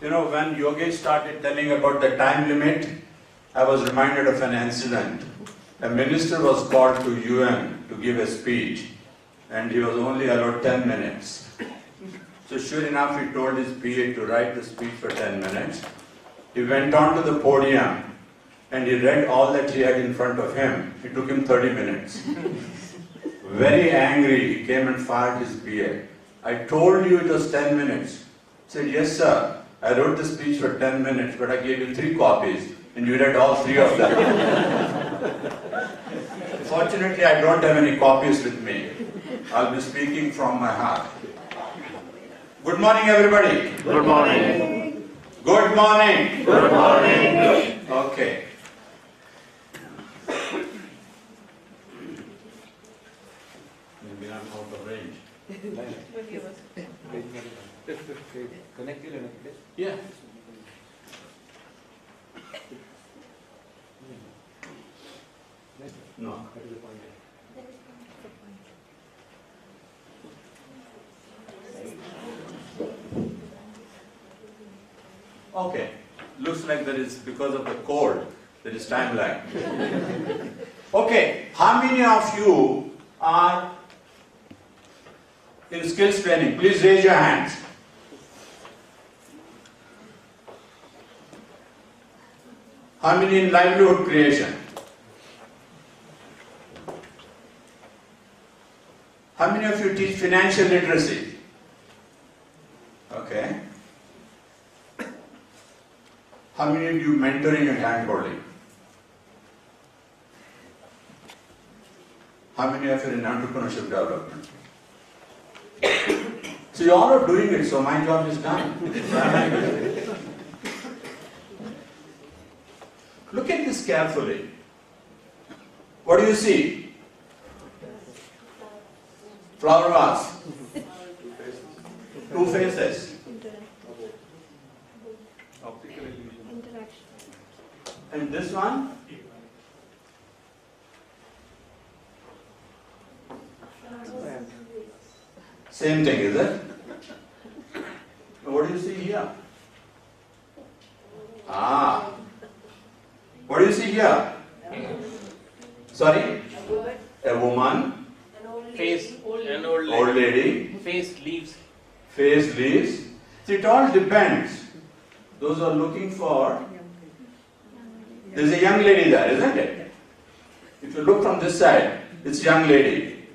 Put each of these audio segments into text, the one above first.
You know, when Yogesh started telling about the time limit, I was reminded of an incident. A minister was called to UN to give a speech, and he was only allowed 10 minutes. So sure enough, he told his PA to write the speech for 10 minutes. He went on to the podium, and he read all that he had in front of him. It took him 30 minutes. Very angry, he came and fired his PA. I told you it was 10 minutes. He said, yes sir, I wrote the speech for 10 minutes, but I gave you 3 copies, and you read all 3 of them. Fortunately, I don't have any copies with me. I'll be speaking from my heart. Good morning, everybody. Good morning. Good morning. Good morning. Okay. Maybe I'm out of range. Yeah. No. Okay. Looks like there is, because of the cold, there is time lag. Okay. How many of you are in skills training? Please raise your hands. How many in livelihood creation? How many of you teach financial literacy? Okay. How many do mentoring and handholding? How many of you in entrepreneurship development? So you all are doing it, so my job is done. Look at this carefully. What do you see? Flower vase. 2 faces. And this one? Same thing, is it? What do you see here? Ah. What do you see here? Sorry? A woman. Face. An old lady. Old lady. Face leaves. Face leaves. See, it all depends. Those are looking for. There's a young lady there, isn't it? If you look from this side, it's young lady.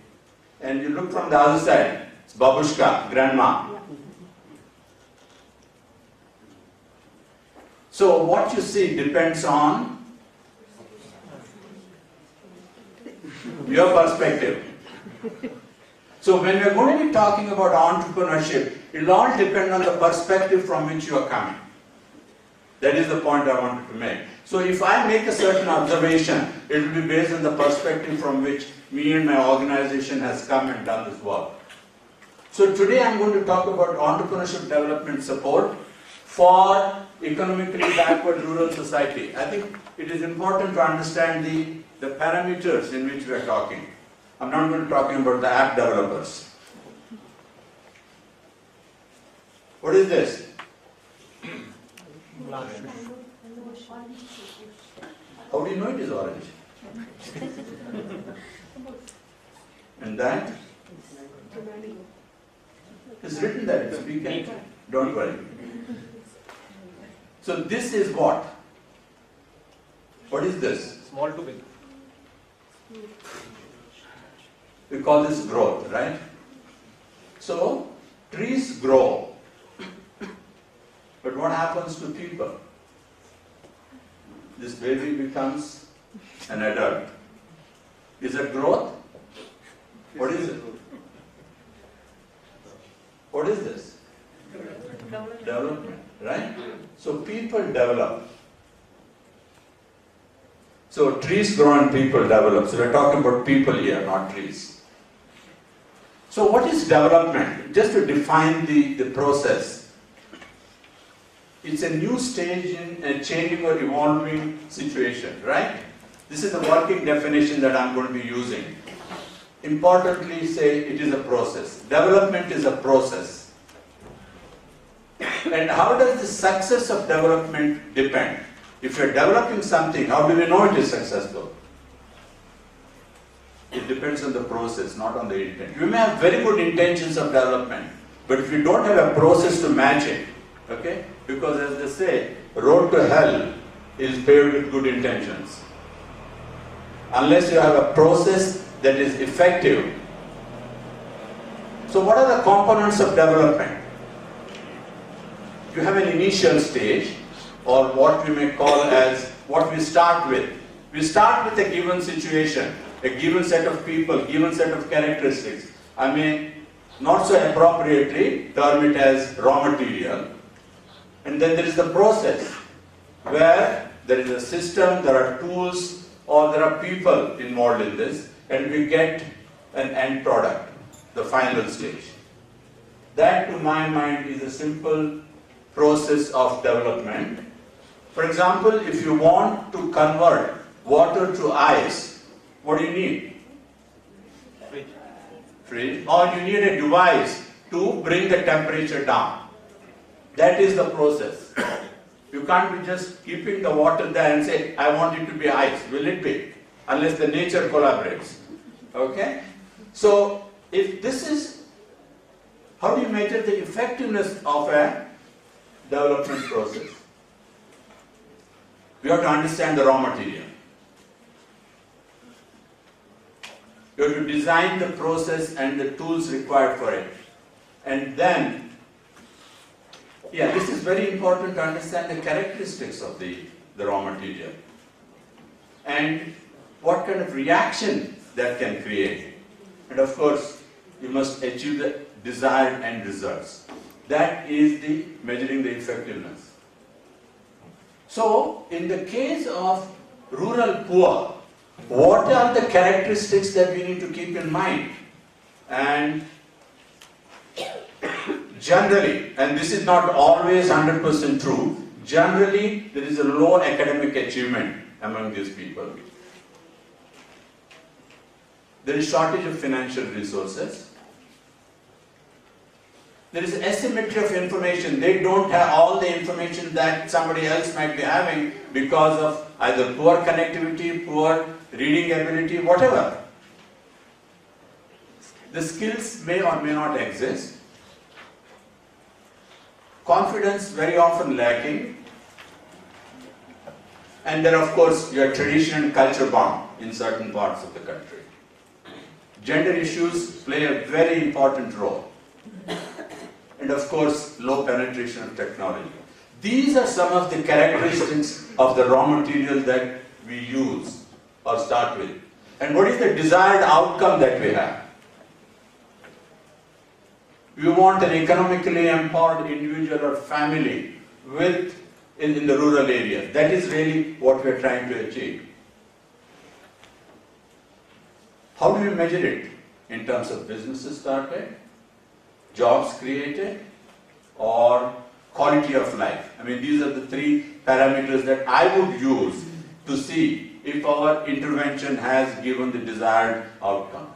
And you look from the other side, it's babushka, grandma. So what you see depends on your perspective. So when we're going to be talking about entrepreneurship, it'll all depend on the perspective from which you are coming. That is the point I wanted to make. So if I make a certain observation, it will be based on the perspective from which me and my organization has come and done this work. So today I'm going to talk about entrepreneurship development support for economically backward rural society. I think it is important to understand the parameters in which we are talking. I'm not going to be talking about the app developers. What is this? How do you know it is orange? And that? It's written there, it's weekend. Don't worry. So this is what? What is this? Small to big. We call this growth, right? So, trees grow. But what happens to people? This baby becomes an adult. Is it growth? What is it? What is this? Development, right? So people develop. So trees grow and people develop. So we're talking about people here, not trees. So what is development? Just to define the process. It's a new stage in a changing or evolving situation, right? This is the working definition that I'm going to be using. Importantly, say it is a process. Development is a process. And how does the success of development depend? If you're developing something, how do we know it is successful? It depends on the process, not on the intent. You may have very good intentions of development, but if you don't have a process to match it, okay? Because as they say, road to hell is paved with good intentions. Unless you have a process that is effective. So what are the components of development? You have an initial stage, or what we may call as what we start with. We start with a given situation, a given set of people, given set of characteristics. I mean, not so appropriately term it as raw material. And then there is the process, where there is a system, there are tools, or there are people involved in this, and we get an end product, the final stage. That, to my mind, is a simple process of development. For example, if you want to convert water to ice, what do you need? Fridge. Or you need a device to bring the temperature down. That is the process. You can't be just keeping the water there and say, I want it to be ice. Will it be? Unless the nature collaborates. Okay? So, if this is, how do you measure the effectiveness of a development process? We have to understand the raw material. You have to design the process and the tools required for it. And then, this is very important to understand the characteristics of the raw material. And what kind of reaction that can create. And of course, you must achieve the desired end results. That is the measuring the effectiveness. So, in the case of rural poor, what are the characteristics that we need to keep in mind? And generally, and this is not always 100% true, generally there is a low academic achievement among these people. There is shortage of financial resources. There is asymmetry of information. They don't have all the information that somebody else might be having because of either poor connectivity, poor reading ability, whatever. The skills may or may not exist. Confidence very often lacking. And then of course your tradition and culture bound in certain parts of the country. Gender issues play a very important role. And of course, low penetration of technology. These are some of the characteristics of the raw material that we use or start with. And what is the desired outcome that we have? We want an economically empowered individual or family in the rural areas. That is really what we are trying to achieve. How do we measure it? In terms of businesses started, jobs created, or quality of life. I mean, these are the three parameters that I would use to see if our intervention has given the desired outcome.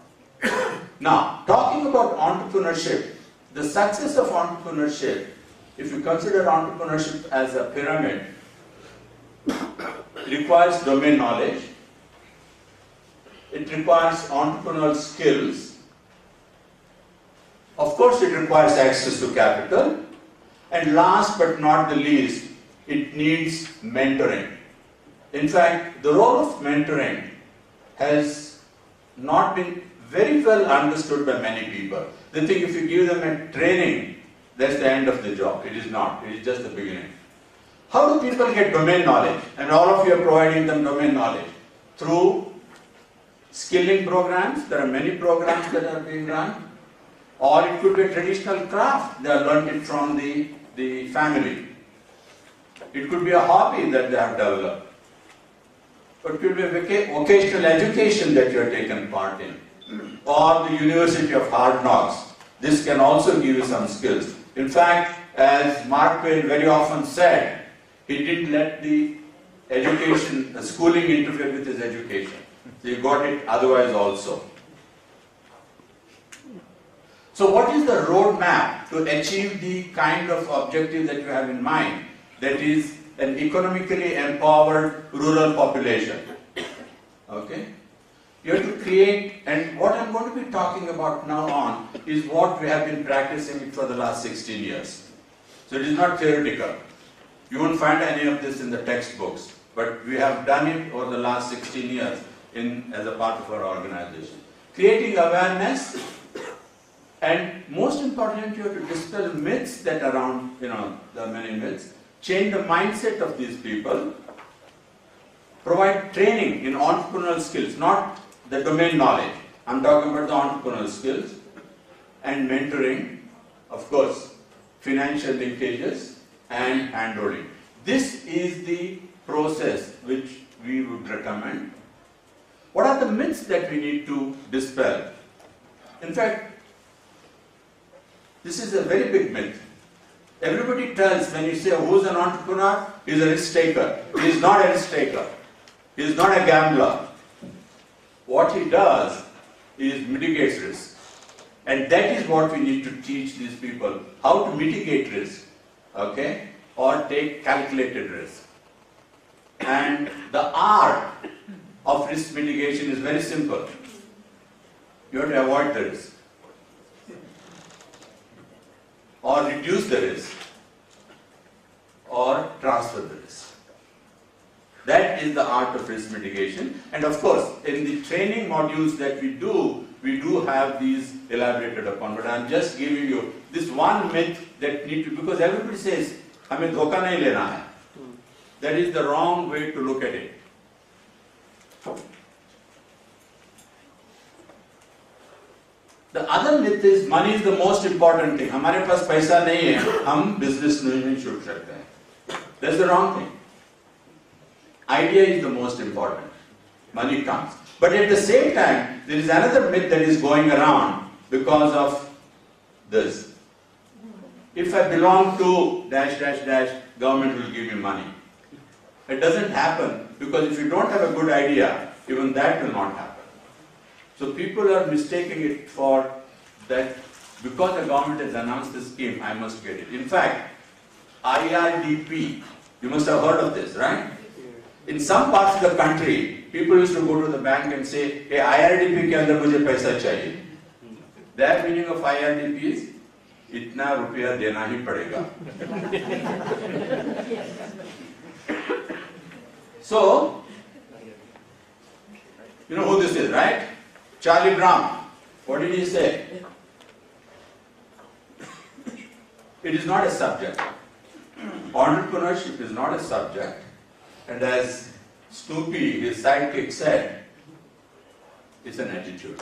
Now, talking about entrepreneurship, the success of entrepreneurship, if you consider entrepreneurship as a pyramid, requires domain knowledge, it requires entrepreneurial skills, of course it requires access to capital, and last but not the least, it needs mentoring. In fact, the role of mentoring has not been very well understood by many people. They think if you give them a training, that's the end of the job. It is not. It is just the beginning. How do people get domain knowledge? And all of you are providing them domain knowledge. Through skilling programs. There are many programs that are being run. Or it could be a traditional craft. They have learned it from the family. It could be a hobby that they have developed. It could be a vocational education that you have taken part in. Or the University of Hard Knocks. This can also give you some skills. In fact, as Mark Twain very often said, he didn't let the schooling interfere with his education. So he got it otherwise also. So what is the roadmap to achieve the kind of objective that you have in mind, that is an economically empowered rural population? Okay? You have to create, and what I'm going to be talking about now on is what we have been practicing for the last 16 years. So it is not theoretical. You won't find any of this in the textbooks, but we have done it over the last 16 years as a part of our organization. Creating awareness, and most importantly, you have to dispel myths that are around, there are many myths, change the mindset of these people, provide training in entrepreneurial skills, not the domain knowledge. I'm talking about the entrepreneurial skills, and mentoring, of course, financial linkages, and handholding. This is the process which we would recommend. What are the myths that we need to dispel? In fact, this is a very big myth. Everybody tells, when you say who's an entrepreneur, he's a risk taker. He is not a risk taker. He is not a gambler. What he does is mitigates risk. And that is what we need to teach these people, how to mitigate risk, okay, or take calculated risk. And the art of risk mitigation is very simple. You have to avoid the risk, or reduce the risk, or transfer the risk. That is the art of risk mitigation. And of course, in the training modules that we do have these elaborated upon. But I'm just giving you this one myth that need to, because everybody says, हमें धोखा नहीं लेना है. That is the wrong way to look at it. The other myth is money is the most important thing. हमारे पास पैसा नहीं है, हम business नहीं शुरू सकते हैं. That's the wrong thing. Idea is the most important. Money comes. But at the same time, there is another myth that is going around because of this. If I belong to dash, dash, dash, government will give me money. It doesn't happen, because if you don't have a good idea, even that will not happen. So people are mistaking it for that, because the government has announced this scheme, I must get it. In fact, IRDP, you must have heard of this, right? In some parts of the country, people used to go to the bank and say, hey, IRDP के अंदर मुझे पैसा चाहिए. Their meaning of IRDP is, इतना रुपया देना ही पड़ेगा. So, you know who this is, right? Charlie Brown. What did he say? It is not a subject. Entrepreneurship is not a subject. And as Snoopy, his sidekick, said, it's an attitude.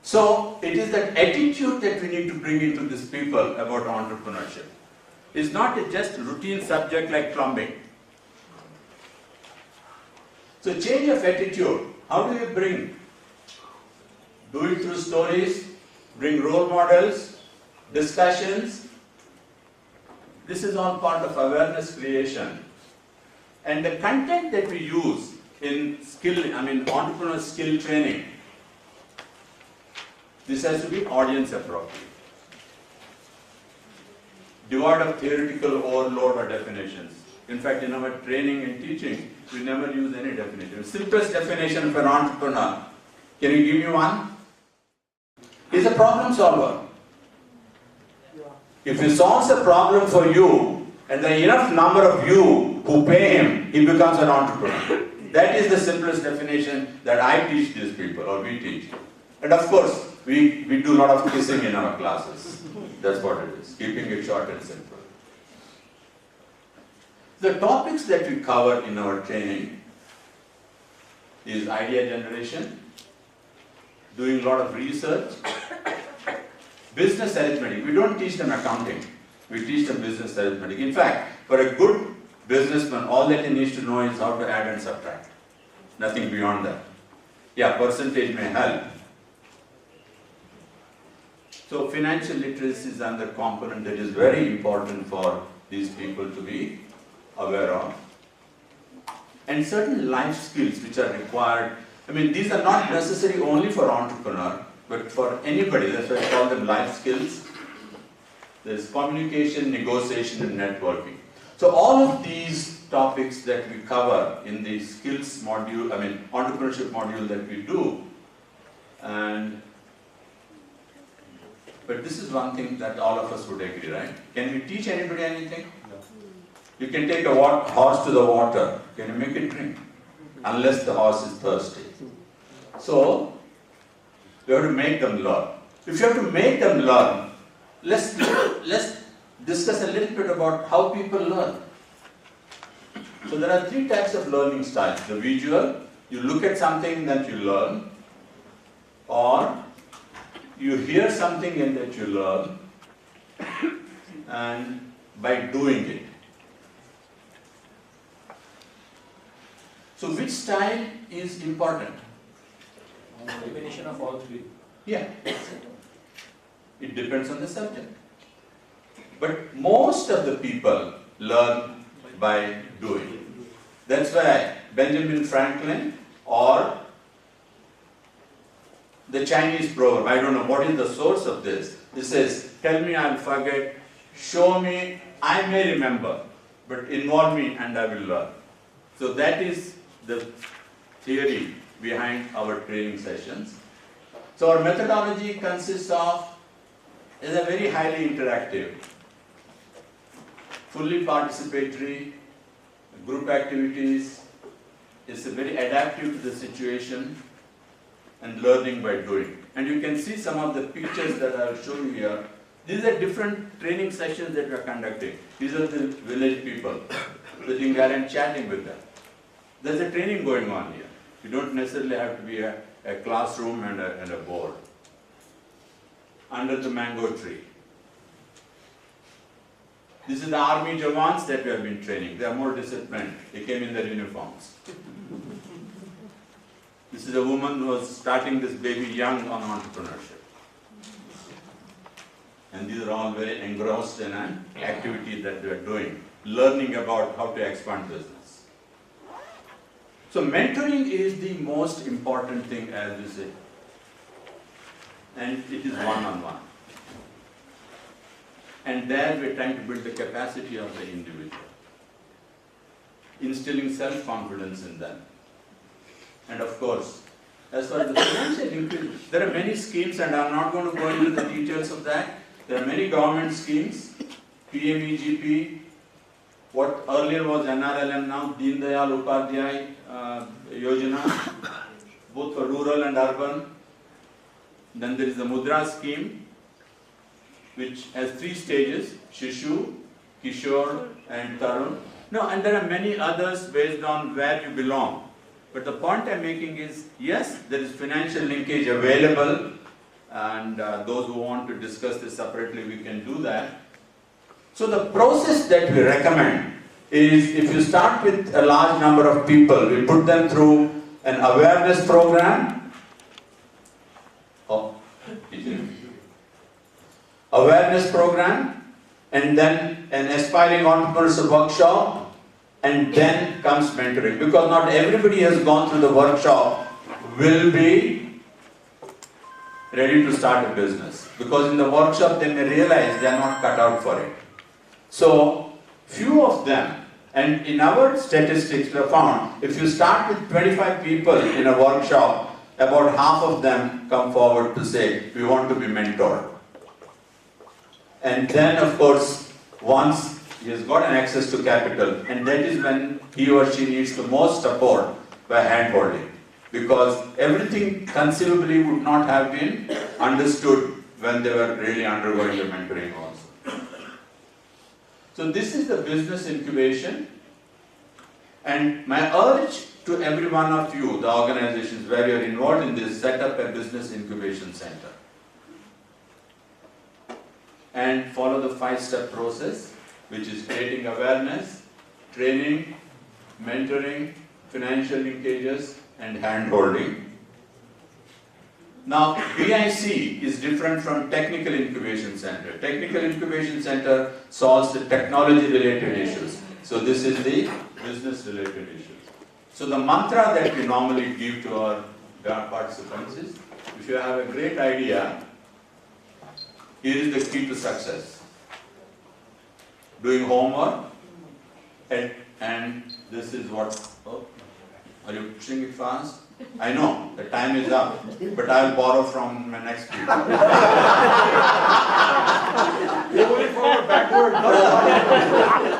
So, it is that attitude that we need to bring into these people about entrepreneurship. It's not just a routine subject like plumbing. So, change of attitude. How do you bring? Do it through stories, bring role models, discussions. This is all part of awareness creation. And the content that we use in entrepreneur skill training, this has to be audience appropriate. Devoid of theoretical overload or definitions. In fact, in our training and teaching, we never use any definition. The simplest definition of an entrepreneur, can you give me one? He's a problem solver. If he solves a problem for you, and there are enough number of you who pay him, he becomes an entrepreneur. That is the simplest definition that I teach these people, or we teach. And of course, we do a lot of kissing in our classes. That's what it is, keeping it short and simple. The topics that we cover in our training is idea generation, doing a lot of research, business arithmetic. We don't teach them accounting. We teach them business arithmetic. In fact, for a good businessman, all that he needs to know is how to add and subtract. Nothing beyond that. Yeah, percentage may help. So financial literacy is another component that is very important for these people to be aware of. And certain life skills which are required. These are not necessary only for entrepreneur, but for anybody, that's why I call them life skills. There's communication, negotiation, and networking. So all of these topics that we cover in the skills module, entrepreneurship module that we do, but this is one thing that all of us would agree, right? Can we teach anybody anything? No. You can take a horse to the water. Can you make it drink? Unless the horse is thirsty. So, you have to make them learn. If you have to make them learn, let's discuss a little bit about how people learn. So there are 3 types of learning styles. The visual, you look at something that you learn, or you hear something and that you learn, and by doing it. So which style is important? Combination of all 3. Yeah. It depends on the subject. But most of the people learn by doing. That's why Benjamin Franklin or the Chinese proverb, I don't know what is the source of this. It says, tell me I'll forget, show me I may remember, but involve me and I will learn. So that is the theory behind our training sessions. So our methodology consists of, is a very highly interactive, fully participatory, group activities. It's very adaptive to the situation and learning by doing. And you can see some of the pictures that I'll show you here. These are different training sessions that we are conducting. These are the village people sitting there and chatting with them. There's a training going on here. You don't necessarily have to be a classroom and a board. Under the mango tree. This is the army Jawans that we have been training. They are more disciplined. They came in their uniforms. This is a woman who was starting this baby young on entrepreneurship. And these are all very engrossed in an activity that they are doing, learning about how to expand business. So mentoring is the most important thing, as we say. And it is one-on-one. And there we're trying to build the capacity of the individual, instilling self-confidence in them. And of course, as far as the financial inclusion, there are many schemes, and I'm not going to go into the details of that. There are many government schemes, PMEGP, what earlier was NRLM, now Deen Dayal Upadhyay Yojana, both for rural and urban. Then there is the Mudra scheme, which has 3 stages, Shishu, Kishore, and Tarun. No, and there are many others based on where you belong. But the point I'm making is, yes, there is financial linkage available, and those who want to discuss this separately, we can do that. So the process that we recommend is, if you start with a large number of people, we put them through an awareness program. Awareness program, and then an aspiring entrepreneurs workshop, and then comes mentoring. Because not everybody has gone through the workshop will be ready to start a business. Because in the workshop they may realize they are not cut out for it. So, few of them, and in our statistics we have found, if you start with 25 people in a workshop, about half of them come forward to say, we want to be mentored. And then, of course, once he has got an access to capital, and that is when he or she needs the most support by hand-holding. Because everything conceivably would not have been understood when they were really undergoing the mentoring also. So this is the business incubation. And my urge to every one of you, the organizations where you are involved in this, set up a business incubation center. And follow the 5-step process, which is creating awareness, training, mentoring, financial linkages, and hand-holding. Now, BIC is different from Technical Incubation Center. Technical Incubation Center solves the technology-related issues. So this is the business-related issues. So the mantra that we normally give to our participants is, if you have a great idea, here is the key to success. Doing homework, and this is what, oh, are you pushing it fast? I know, the time is up, but I will borrow from my next speaker. Going forward, backward.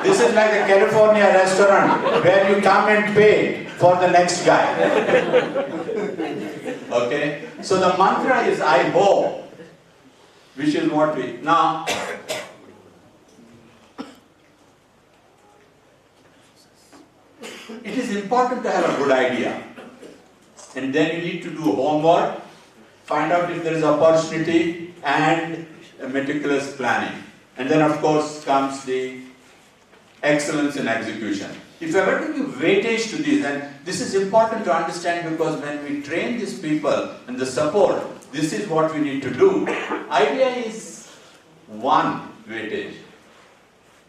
This is like a California restaurant where you come and pay for the next guy. Okay? So the mantra is I hope, which is what we... Now, it is important to have a good idea. And then you need to do homework, find out if there is opportunity, and a meticulous planning. And then of course comes the excellence in execution. If I were to give weightage to this, and this is important to understand because when we train these people and the support, this is what we need to do. Idea is one weightage.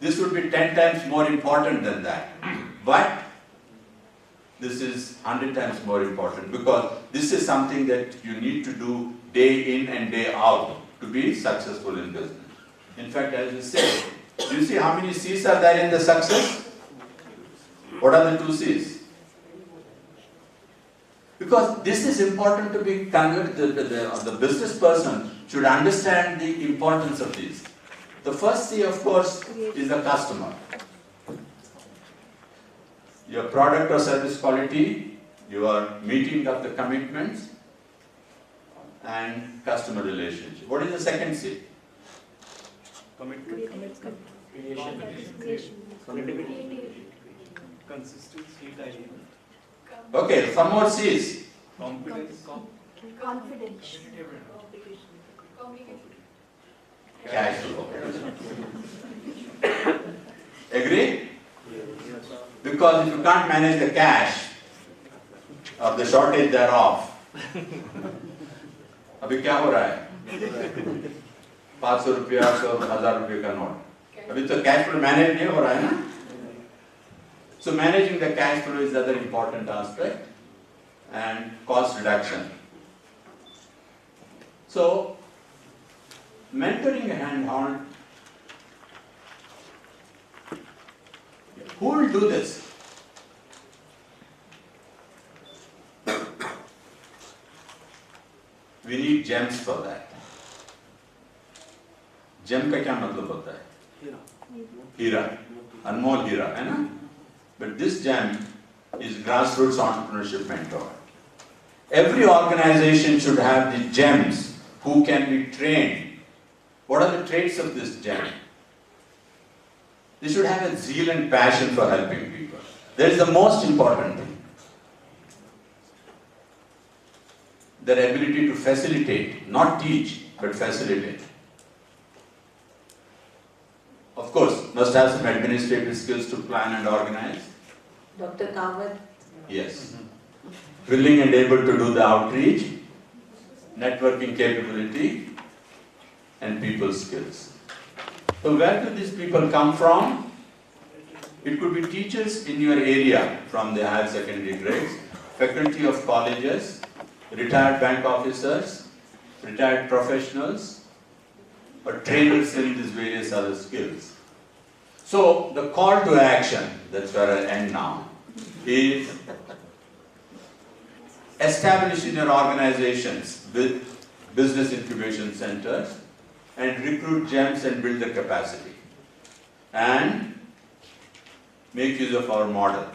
This would be 10 times more important than that. But this is 100 times more important because this is something that you need to do day in and day out to be successful in business. In fact, as you say, do you see how many C's are there in the success? What are the 2 C's? Because this is important to be conveyed, the business person should understand the importance of these. The first C, of course, is the customer. Your product or service quality, your meeting of the commitments, and customer relationship. What is the second C? Commitment. Creation. Consistency. Okay, some more C's. Confidence. Confidence. Cash flow. Agree? Because if you can't manage the cash or the shortage thereof, अभी क्या हो रहा है? 500 रुपया 1000 रुपये का note. अभी तो cash flow manage नहीं हो रहा है ना? So managing the cash flow is the other important aspect, and cost reduction. So mentoring a hand-on. Who will do this? We need gems for that. Gem का क्या मतलब होता है? हीरा, अनमोल हीरा, है ना? But this gem is grassroots entrepreneurship mentor. Every organization should have the gems who can be trained. What are the traits of this gem? They should have a zeal and passion for helping people. That is the most important thing. Their ability to facilitate, not teach, but facilitate. Of course, must have some administrative skills to plan and organize. Dr. Kamat. Yes. Willing and able to do the outreach, networking capability, and people skills. So where do these people come from? It could be teachers in your area from the higher secondary grades, faculty of colleges, retired bank officers, retired professionals, or trainers in these various other skills. So the call to action, that's where I'll end now, is establish in your organizations with business incubation centers and recruit gems and build the capacity. And make use of our model.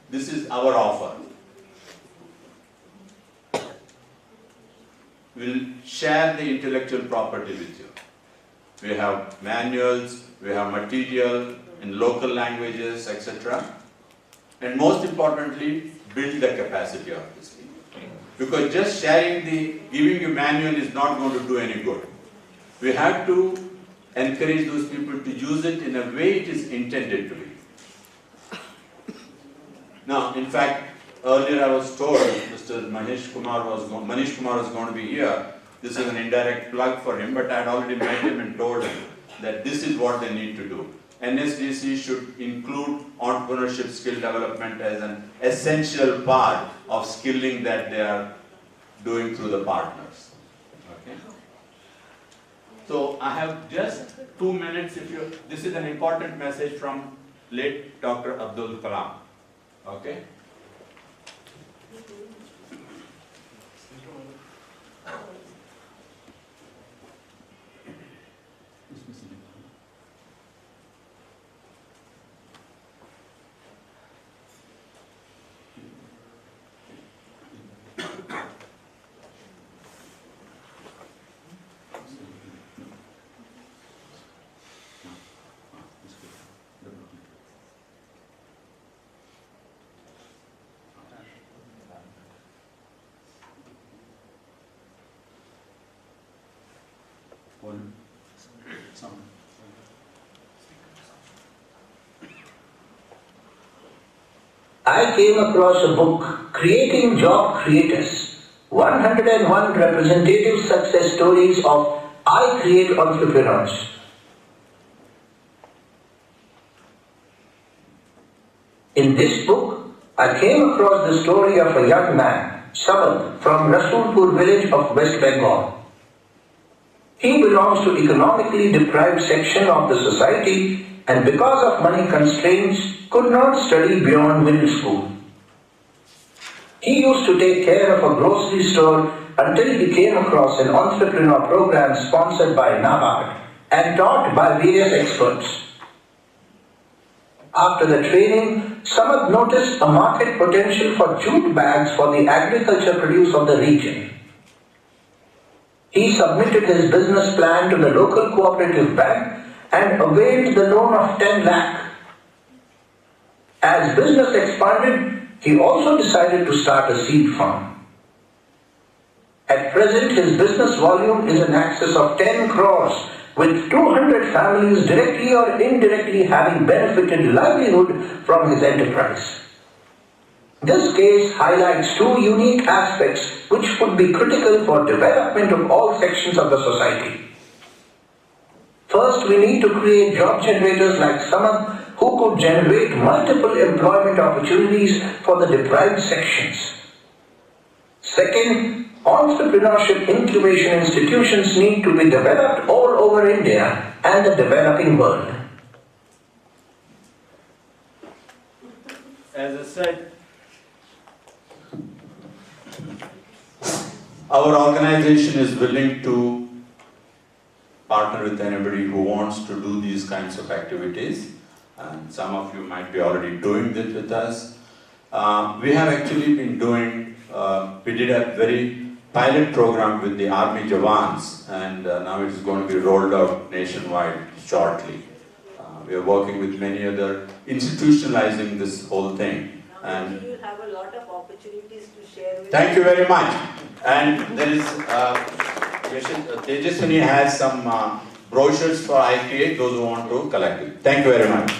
This is our offer. We'll share the intellectual property with you. We have manuals, we have material in local languages, etc. And most importantly, build the capacity of this thing. Because just giving you manual is not going to do any good. We have to encourage those people to use it in a way it is intended to be. Now, in fact, earlier I was told Mr. Manish Kumar was going to be here. This is an indirect plug for him, but I had already met him and told him that this is what they need to do. NSDC should include entrepreneurship skill development as an essential part of skilling that they are doing through the partners. Okay. So I have just 2 minutes. This is an important message from late Dr. Abdul Kalam. Okay. I came across a book, Creating Job Creators, 101 Representative Success Stories of I Create Entrepreneurs. In this book, I came across the story of a young man, Samad, from Rasulpur village of West Bengal. He belongs to economically deprived section of the society and because of money constraints could not study beyond middle school. He used to take care of a grocery store until he came across an entrepreneur program sponsored by NABARD and taught by various experts. After the training, Samad noticed a market potential for jute bags for the agriculture produce of the region. He submitted his business plan to the local cooperative bank and availed the loan of 10 lakh. As business expanded, he also decided to start a seed farm. At present, his business volume is in excess of 10 crores, with 200 families directly or indirectly having benefited livelihood from his enterprise. This case highlights two unique aspects which would be critical for development of all sections of the society. First, we need to create job generators like Samad who could generate multiple employment opportunities for the deprived sections. Second, entrepreneurship incubation institutions need to be developed all over India and the developing world. As I said, our organization is willing to partner with anybody who wants to do these kinds of activities. And some of you might be already doing this with us. We have actually been doing, we did a very pilot program with the Army Jawans, and now it is going to be rolled out nationwide shortly. We are working with many other, institutionalizing this whole thing. And you will have a lot of opportunities to share with thank you very much. And there is, Tejaswini has some brochures for I Create, those who want to collect it. Thank you very much.